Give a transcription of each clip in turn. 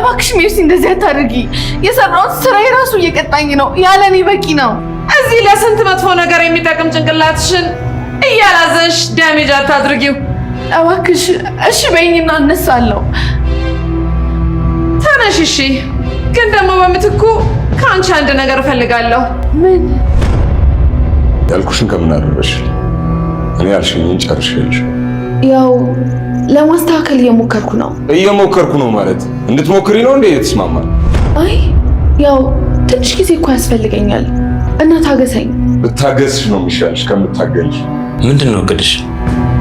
እባክሽ ሜርሲ እንደዚህ አታድርጊ። የሰራሁት ስራ የራሱ እየቀጣኝ ነው። ያለኔ በቂ ነው። እዚህ ለስንት መጥፎ ነገር የሚጠቅም ጭንቅላትሽን እያላዘንሽ ዳሜጅ አታድርጊው እባክሽ። እሺ በይኝና እነሳለሁ። ተነሽ እሺ። ግን ደግሞ በምትኩ ከአንቺ አንድ ነገር እፈልጋለሁ። ምን? ያልኩሽን ከምን አደረሽ? እኔ ያልሽኝን ጨርሼልሽ። ያው ለማስተካከል እየሞከርኩ ነው ማለት እንድትሞክሪ ነው እንዴ የተስማማል? አይ ያው ትንሽ ጊዜ እኮ ያስፈልገኛል እና ታገሰኝ። ብታገስሽ ነው የሚሻልሽ ከምታገልሽ። ምንድነው እቅድሽ?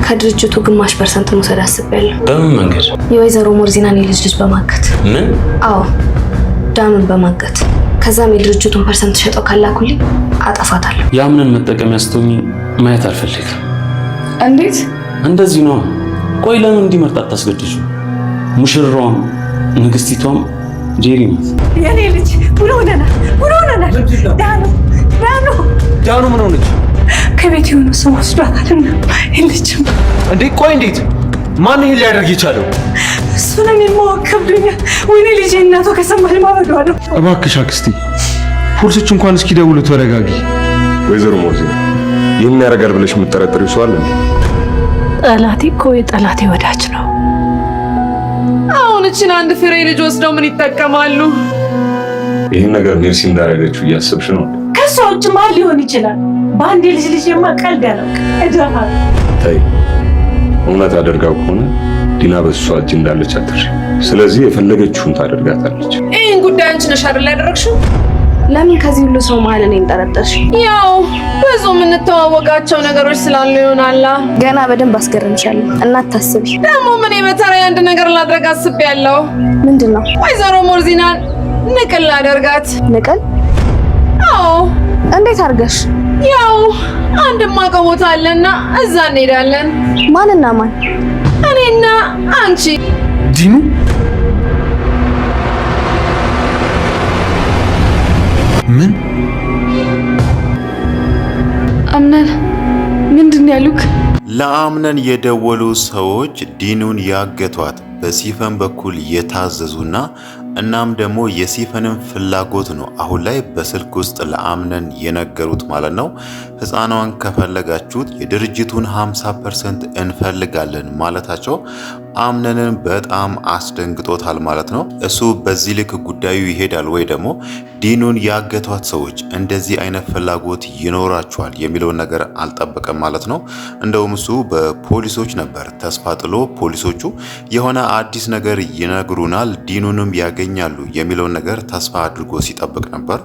ከድርጅቱ ግማሽ ፐርሰንት መውሰድ አስቤያለሁ። በምን መንገድ? የወይዘሮ ሞርዚናን ልጅ በማገት። ምን? አዎ ዳኑን በማገት። ከዛም የድርጅቱን ፐርሰንት ሸጠው ካላኩልኝ አጠፋታለሁ። ያምንን መጠቀም ያስተውኝ ማየት አልፈልግም። እንዴት? እንደዚህ ነው። ቆይ ለምን እንዲመርጥ አታስገድጁ? ሙሽራዋም ንግስቲቷም ጄሪ ናት። የኔ ልጅ ምን ሆነናል? ዳኑ ምን ሆነች? ከቤት የሆነ ሰው ወስዷታልና የለችም። እንዴ ቆይ እንዴት? ማን ይሄን ሊያደርግ ይቻለው? እሱንም የማወቅ ከብዶኛል። ወይኔ ልጄ እናቷ ከሰማች ማበዷ ነው። እባክሽ አክስቴ ፖሊሶች እንኳን እስኪደውሉ ተረጋጊ። ወይዘሮ ሞርዚና ይህን ያደርጋል ብለሽ የምትጠረጥሪው ሰው አለ? ጠላቴ እኮ የጠላቴ ወዳጅ ነው። አሁን እችን አንድ ፍሬ ልጅ ወስደው ምን ይጠቀማሉ? ይህን ነገር ሜርሲ እንዳደረገችው እያሰብሽ ነው? ከሷ ውጭ ማን ሊሆን ይችላል? በአንድ ልጅ የማቀልድ ያለው እደፋ። ተይ፣ እውነት አደርጋው ከሆነ ዲና በሷ እጅ እንዳለች አትርሺ። ስለዚህ የፈለገችውን ታደርጋታለች። ይህን ጉዳይ አንቺ ነሽ አይደል ያደረግሽው? ለምን ከዚህ ሁሉ ሰው መሀል እኔን ጠረጠርሽ? ያው ብዙ የምንተዋወቃቸው ነገሮች ስላሉ ይሆናላ። ገና በደንብ አስገርምሻለሁ እና አታስቢ። ደግሞ ምን በተለይ አንድ ነገር ላድረግ አስቤያለሁ። ምንድን ነው? ወይዘሮ ሞርዚናን ንቅል ላደርጋት። ንቅል? አዎ። እንዴት አድርገሽ? ያው አንድ ማውቀው ቦታ አለና እዛ እንሄዳለን። ማንና ማን? እኔና አንቺ። ዲኑ? ምን? አምነን ምንድን ያሉክ? ለአምነን የደወሉ ሰዎች ዲኑን ያገቷት በሲፈን በኩል የታዘዙና እናም ደግሞ የሲፈንን ፍላጎት ነው አሁን ላይ በስልክ ውስጥ ለአምነን የነገሩት ማለት ነው። ህፃኗን ከፈለጋችሁት የድርጅቱን 50% እንፈልጋለን ማለታቸው አምነንን በጣም አስደንግጦታል ማለት ነው። እሱ በዚህ ልክ ጉዳዩ ይሄዳል ወይ ደግሞ ዲኑን ያገቷት ሰዎች እንደዚህ አይነት ፍላጎት ይኖራቸዋል የሚለውን ነገር አልጠበቀም ማለት ነው። እንደውም እሱ በፖሊሶች ነበር ተስፋ ጥሎ ፖሊሶቹ የሆነ አዲስ ነገር ይነግሩናል፣ ዲኑንም ያገኛሉ የሚለውን ነገር ተስፋ አድርጎ ሲጠብቅ ነበር።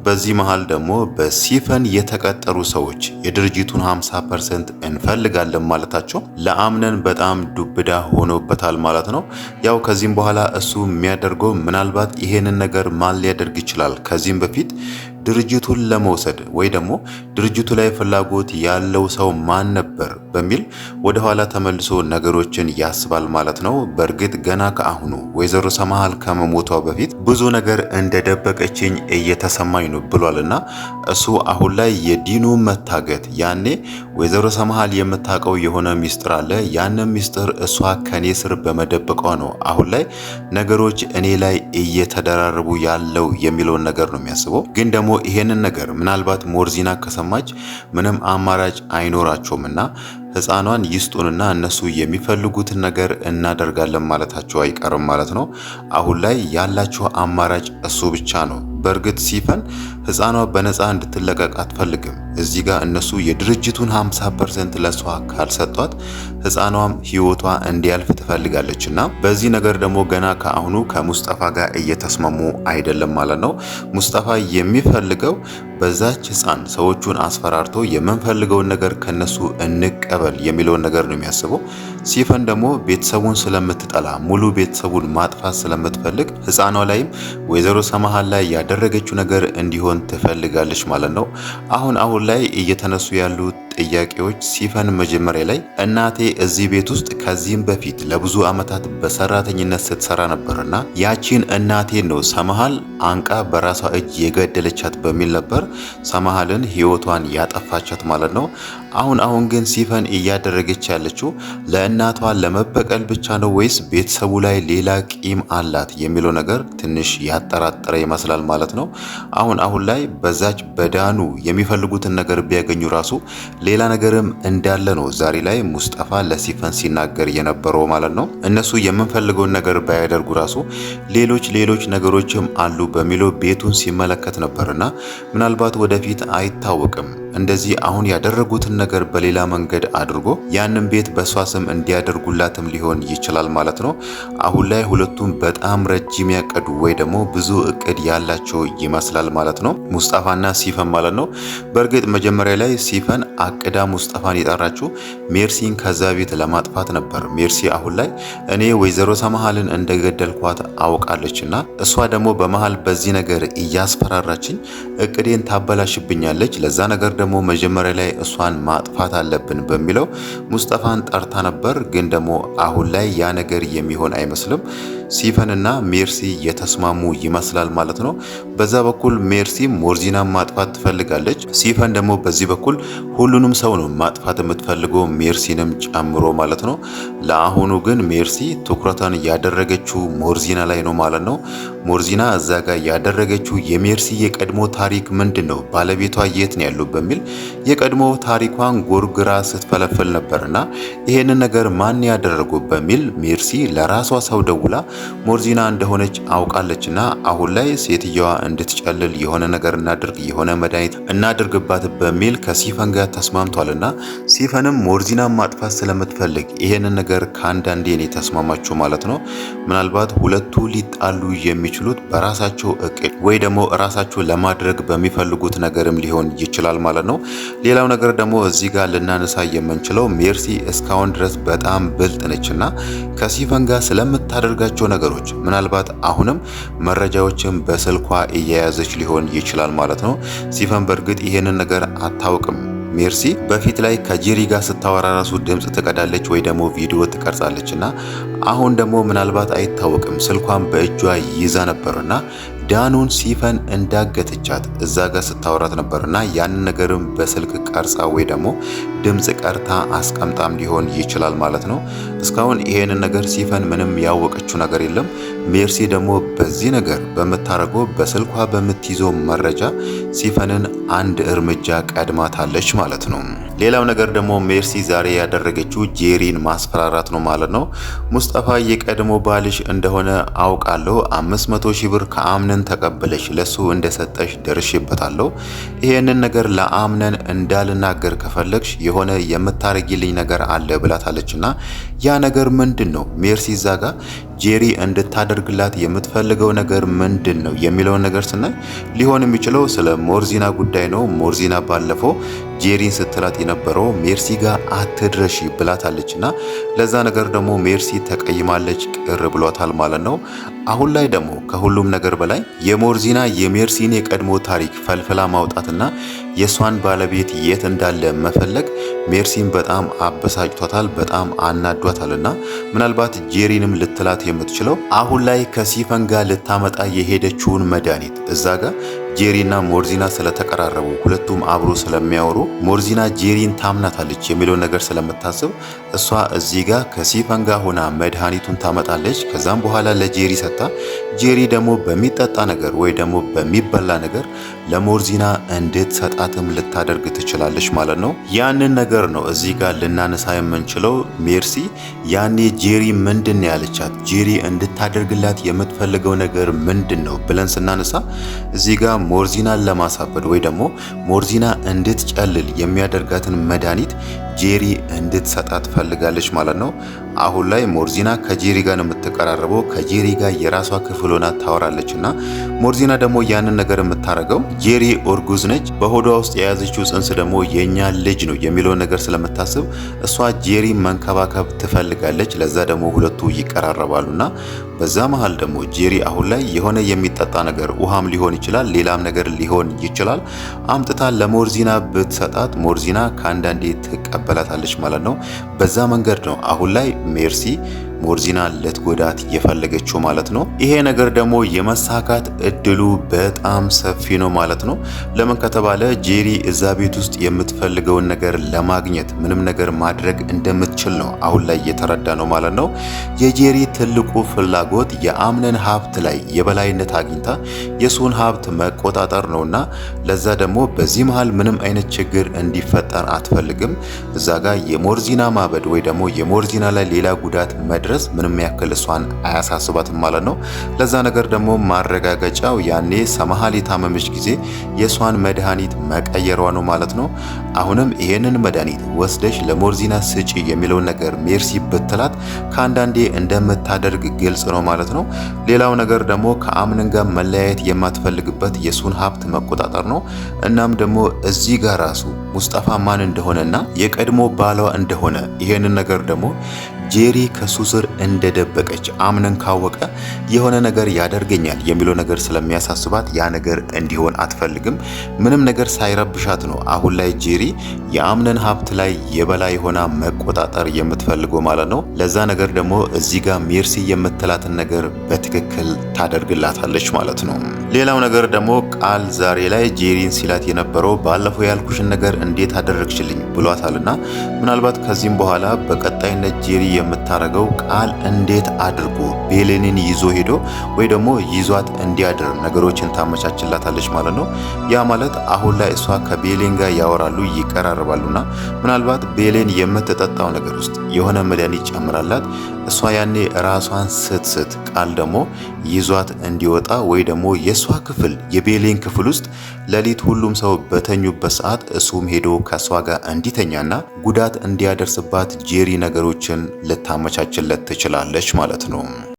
በዚህ መሃል ደግሞ በሲፈን የተቀጠሩ ሰዎች የድርጅቱን 50% እንፈልጋለን ማለታቸው ለአምነን በጣም ዱብዳ ሆኖበታል ማለት ነው። ያው ከዚህም በኋላ እሱ የሚያደርገው ምናልባት ይሄንን ነገር ማን ሊያደርግ ይችላል? ከዚህም በፊት ድርጅቱን ለመውሰድ ወይ ደግሞ ድርጅቱ ላይ ፍላጎት ያለው ሰው ማን ነበር በሚል ወደ ኋላ ተመልሶ ነገሮችን ያስባል ማለት ነው። በእርግጥ ገና ከአሁኑ ወይዘሮ ሰማሃል ከመሞቷ በፊት ብዙ ነገር እንደደበቀችኝ እየተሰማኝ ነው ብሏልና እሱ አሁን ላይ የዲኑ መታገት ያኔ ወይዘሮ ሰማሃል የምታውቀው የሆነ ሚስጥር አለ። ያንን ሚስጥር እሷ ከኔ ስር በመደበቋ ነው አሁን ላይ ነገሮች እኔ ላይ እየተደራረቡ ያለው የሚለውን ነገር ነው የሚያስበው። ግን ደግሞ ይሄንን ነገር ምናልባት ሞርዚና ከሰማች ምንም አማራጭ አይኖራቸውምና ህፃኗን ይስጡንና እነሱ የሚፈልጉትን ነገር እናደርጋለን ማለታቸው አይቀርም ማለት ነው። አሁን ላይ ያላቸው አማራጭ እሱ ብቻ ነው። በእርግጥ ሲፈን ህፃኗ በነፃ እንድትለቀቅ አትፈልግም። እዚህ ጋር እነሱ የድርጅቱን 50% ለሷ ካልሰጧት ህፃኗም ህይወቷ እንዲያልፍ ትፈልጋለችና በዚህ ነገር ደግሞ ገና ከአሁኑ ከሙስጠፋ ጋር እየተስማሙ አይደለም ማለት ነው። ሙስጠፋ የሚፈልገው በዛች ህፃን ሰዎቹን አስፈራርቶ የምንፈልገውን ነገር ከነሱ እንቀበል የሚለውን ነገር ነው የሚያስበው። ሲፈን ደግሞ ቤተሰቡን ስለምትጠላ ሙሉ ቤተሰቡን ማጥፋት ስለምትፈልግ ህፃኗ ላይም ወይዘሮ ሰማሃል ላይ ያደረገችው ነገር እንዲሆን ትፈልጋለች ማለት ነው። አሁን ላይ እየተነሱ ያሉት ጥያቄዎች ሲፈን መጀመሪያ ላይ እናቴ እዚህ ቤት ውስጥ ከዚህም በፊት ለብዙ ዓመታት በሰራተኝነት ስትሰራ ነበርና ያቺን እናቴን ነው ሰመሃል አንቃ በራሷ እጅ የገደለቻት በሚል ነበር ሰመሃልን ህይወቷን ያጠፋቻት ማለት ነው። አሁን ግን ሲፈን እያደረገች ያለችው ለእናቷ ለመበቀል ብቻ ነው ወይስ ቤተሰቡ ላይ ሌላ ቂም አላት የሚለው ነገር ትንሽ ያጠራጠረ ይመስላል ማለት ነው። አሁን ላይ በዛች በዳኑ የሚፈልጉትን ነገር ቢያገኙ ራሱ ሌላ ነገርም እንዳለ ነው ዛሬ ላይ ሙስጠፋ ለሲፈን ሲናገር የነበረው ማለት ነው። እነሱ የምንፈልገውን ነገር ባያደርጉ ራሱ ሌሎች ነገሮችም አሉ በሚለው ቤቱን ሲመለከት ነበርና ምናልባት ወደፊት አይታወቅም እንደዚህ አሁን ያደረጉትን ነገር በሌላ መንገድ አድርጎ ያንን ቤት በሷ ስም እንዲያደርጉላትም ሊሆን ይችላል ማለት ነው። አሁን ላይ ሁለቱም በጣም ረጅም ያቀዱ ወይ ደግሞ ብዙ እቅድ ያላቸው ይመስላል ማለት ነው ሙስጠፋና ሲፈን ማለት ነው። በእርግጥ መጀመሪያ ላይ ሲፈን አቅዳ ሙስጠፋን የጠራችው ሜርሲን ከዛ ቤት ለማጥፋት ነበር። ሜርሲ አሁን ላይ እኔ ወይዘሮ ሰመሃልን እንደገደልኳት አውቃለችና እሷ ደግሞ በመሃል በዚህ ነገር እያስፈራራችኝ እቅዴን ታበላሽብኛለች ለዛ ነገር ደግሞ መጀመሪያ ላይ እሷን ማጥፋት አለብን በሚለው ሙስጠፋን ጠርታ ነበር። ግን ደግሞ አሁን ላይ ያ ነገር የሚሆን አይመስልም። ሲፈንና ሜርሲ የተስማሙ ይመስላል ማለት ነው። በዛ በኩል ሜርሲ ሞርዚናን ማጥፋት ትፈልጋለች። ሲፈን ደግሞ በዚህ በኩል ሁሉንም ሰው ነው ማጥፋት የምትፈልገው ሜርሲንም ጨምሮ ማለት ነው። ለአሁኑ ግን ሜርሲ ትኩረቷን ያደረገችው ሞርዚና ላይ ነው ማለት ነው። ሞርዚና እዛ ጋር ያደረገችው የሜርሲ የቀድሞ ታሪክ ምንድን ነው፣ ባለቤቷ የት ነው ያለው በሚል የቀድሞ ታሪኳን ጎርግራ ስትፈለፈል ነበርና ይሄንን ነገር ማን ያደረገው በሚል ሜርሲ ለራሷ ሰው ደውላ ሞርዚና እንደሆነች አውቃለችና አሁን ላይ ሴትየዋ እንድትጨልል የሆነ ነገር እናድርግ፣ የሆነ መድኃኒት እናድርግባት በሚል ከሲፈን ጋር ተስማምቷልና ሲፈንም ሞርዚናን ማጥፋት ስለምትፈልግ ይሄንን ነገር ከአንዳንዴ ነው የተስማማችሁ ማለት ነው። ምናልባት ሁለቱ ሊጣሉ የሚችሉት በራሳቸው እቅድ ወይ ደግሞ ራሳቸው ለማድረግ በሚፈልጉት ነገርም ሊሆን ይችላል ማለት ነው። ሌላው ነገር ደግሞ እዚህ ጋር ልናነሳ የምንችለው ሜርሲ እስካሁን ድረስ በጣም ብልጥ ነችና ከሲፈን ጋር ስለምታደርጋቸው ነገሮች ምናልባት አሁንም መረጃዎችን በስልኳ እየያዘች ሊሆን ይችላል ማለት ነው። ሲፈን በእርግጥ ይሄንን ነገር አታውቅም። ሜርሲ በፊት ላይ ከጄሪ ጋር ስታወራ ራሱ ድምጽ ትቀዳለች ወይ ደግሞ ቪዲዮ ትቀርጻለችና አሁን ደግሞ ምናልባት አይታወቅም ስልኳን በእጇ ይዛ ነበርና ዳኑን ሲፈን እንዳገተቻት እዛ ጋር ስታወራት ነበርና ያንን ነገርም በስልክ ቀርጻ ወይ ደግሞ ድምጽ ቀርታ አስቀምጣም ሊሆን ይችላል ማለት ነው። እስካሁን ይሄንን ነገር ሲፈን ምንም ያወቀችው ነገር የለም። ሜርሲ ደግሞ በዚህ ነገር በምታረገው በስልኳ በምትይዘው መረጃ ሲፈንን አንድ እርምጃ ቀድማታለች ማለት ነው። ሌላው ነገር ደግሞ ሜርሲ ዛሬ ያደረገችው ጄሪን ማስፈራራት ነው ማለት ነው። ሙስጠፋ የቀድሞ ባልሽ እንደሆነ አውቃለሁ 500 ሺህ ብር ከአምነን ተቀበለሽ ለሱ እንደሰጠሽ ደርሼበታለሁ። ይሄንን ነገር ለአምነን እንዳልናገር ከፈለግሽ የሆነ የምታረጊልኝ ነገር አለ ብላታለችና ያ ነገር ምንድነው? ሜርሲ ዛጋ ጄሪ እንድታደርግላት የምትፈልገው ነገር ምንድነው የሚለውን ነገር ስናይ ሊሆን የሚችለው ስለ ሞርዚና ጉዳይ ነው። ሞርዚና ባለፈው ጄሪን ስትላት የነበረው ሜርሲ ጋር አትድረሺ ብላታለችና ለዛ ነገር ደግሞ ሜርሲ ተቀይማለች፣ ቅር ብሏታል ማለት ነው። አሁን ላይ ደግሞ ከሁሉም ነገር በላይ የሞርዚና የሜርሲን የቀድሞ ታሪክ ፈልፍላ ማውጣትና የሷን ባለቤት የት እንዳለ መፈለግ ሜርሲን በጣም አበሳጭቷታል፣ በጣም አናዷታልና ምናልባት ጄሪንም ልትላት የምትችለው አሁን ላይ ከሲፈን ጋር ልታመጣ የሄደችውን መድኃኒት እዛ ጋር ጄሪና ሞርዚና ስለተቀራረቡ ሁለቱም አብሮ ስለሚያወሩ ሞርዚና ጄሪን ታምናታለች የሚለው ነገር ስለምታስብ እሷ እዚህ ጋር ከሲፈን ጋር ሆና መድኃኒቱን ታመጣለች። ከዛም በኋላ ለጄሪ ሰጣ ጄሪ ደግሞ በሚጠጣ ነገር ወይ ደግሞ በሚበላ ነገር ለሞርዚና እንድትሰጣትም ልታደርግ ትችላለች ማለት ነው። ያንን ነገር ነው እዚህ ጋር ልናነሳ የምንችለው። ሜርሲ ያኔ ጄሪ ምንድን ያለቻት ጄሪ እንድታደርግላት የምትፈልገው ነገር ምንድን ነው ብለን ስናነሳ እዚህ ጋር ሞርዚናን ለማሳበድ ወይ ደግሞ ሞርዚና እንድትጨልል የሚያደርጋትን መድኃኒት ጄሪ እንድትሰጣት ፈልጋለች ማለት ነው። አሁን ላይ ሞርዚና ከጄሪ ጋር ነው የምትቀራረበው። ከጄሪ ጋር የራሷ ክፍል ሆና ታወራለችና ሞርዚና ደግሞ ያንን ነገር የምታረገው ጄሪ ኦርጉዝ ነች፣ በሆዷ ውስጥ የያዘችው ጽንስ ደግሞ የኛ ልጅ ነው የሚለው ነገር ስለምታስብ እሷ ጄሪ መንከባከብ ትፈልጋለች። ለዛ ደግሞ ሁለቱ ይቀራረባሉና በዛ መሃል ደግሞ ጄሪ አሁን ላይ የሆነ የሚጠጣ ነገር ውሃም ሊሆን ይችላል፣ ሌላም ነገር ሊሆን ይችላል አምጥታ ለሞርዚና ብትሰጣት ሞርዚና ከአንዳንዴ ትቀበላታለች ማለት ነው። በዛ መንገድ ነው አሁን ላይ ሜርሲ ሞርዚና ልትጎዳት የፈለገችው ማለት ነው። ይሄ ነገር ደግሞ የመሳካት እድሉ በጣም ሰፊ ነው ማለት ነው። ለምን ከተባለ ጄሪ እዛ ቤት ውስጥ የምትፈልገውን ነገር ለማግኘት ምንም ነገር ማድረግ እንደምትችል ነው አሁን ላይ እየተረዳ ነው ማለት ነው። የጄሪ ትልቁ ፍላጎት የአምነን ሀብት ላይ የበላይነት አግኝታ የሱን ሀብት መቆጣጠር ነውና ለዛ ደግሞ በዚህ መሃል ምንም አይነት ችግር እንዲፈጠር አትፈልግም። እዛ ጋር የሞርዚና ማበድ ወይ ደግሞ የሞርዚና ላይ ሌላ ጉዳት መድረስ ምንም ያክል እሷን አያሳስባትም ማለት ነው። ለዛ ነገር ደግሞ ማረጋገጫው ያኔ ሰማሃል የታመመች ጊዜ የሷን መድኃኒት መቀየሯ ነው ማለት ነው። አሁንም ይሄንን መድኃኒት ወስደሽ ለሞርዚና ስጪ የሚለውን ነገር ሜርሲ ብትላት ከአንዳንዴ እንደምታደርግ ግልጽ ነው ማለት ነው። ሌላው ነገር ደግሞ ከአምነን ጋር መለያየት የማትፈልግበት የሱን ሀብት መቆጣጠር ነው። እናም ደግሞ እዚህ ጋር ራሱ ሙስጠፋ ማን እንደሆነና የቀድሞ ባሏ እንደሆነ ይሄንን ነገር ደግሞ ጄሪ ከሱ ስር እንደደበቀች አምነን ካወቀ የሆነ ነገር ያደርገኛል የሚለው ነገር ስለሚያሳስባት ያ ነገር እንዲሆን አትፈልግም። ምንም ነገር ሳይረብሻት ነው አሁን ላይ ጄሪ የአምነን ሀብት ላይ የበላይ ሆና መቆጣጠር የምትፈልገው ማለት ነው። ለዛ ነገር ደግሞ እዚህ ጋር ሜርሲ የምትላትን ነገር በትክክል ታደርግላታለች ማለት ነው። ሌላው ነገር ደግሞ ቃል ዛሬ ላይ ጄሪን ሲላት የነበረው ባለፈው ያልኩሽን ነገር እንዴት አደረግሽልኝ ብሏታልና ምናልባት ከዚህም በኋላ በቀጣይነት ጄሪ የምታረገው ቃል እንዴት አድርጎ ቤሌንን ይዞ ሄዶ ወይ ደግሞ ይዟት እንዲያድር ነገሮችን ታመቻችላታለች ማለት ነው። ያ ማለት አሁን ላይ እሷ ከቤሌን ጋር ያወራሉ ይቀራረባሉና ምናልባት ቤሌን የምትጠጣው ነገር ውስጥ የሆነ መድኃኒት ጨምራላት እሷ ያኔ ራሷን ስትስት ቃል ደግሞ ይዟት እንዲወጣ ወይ ደግሞ የሷ ክፍል የቤሌን ክፍል ውስጥ ሌሊት ሁሉም ሰው በተኙበት ሰዓት እሱም ሄዶ ከሷ ጋር እንዲተኛና ጉዳት እንዲያደርስባት ጄሪ ነገሮችን ልታመቻችለት ትችላለች ማለት ነው።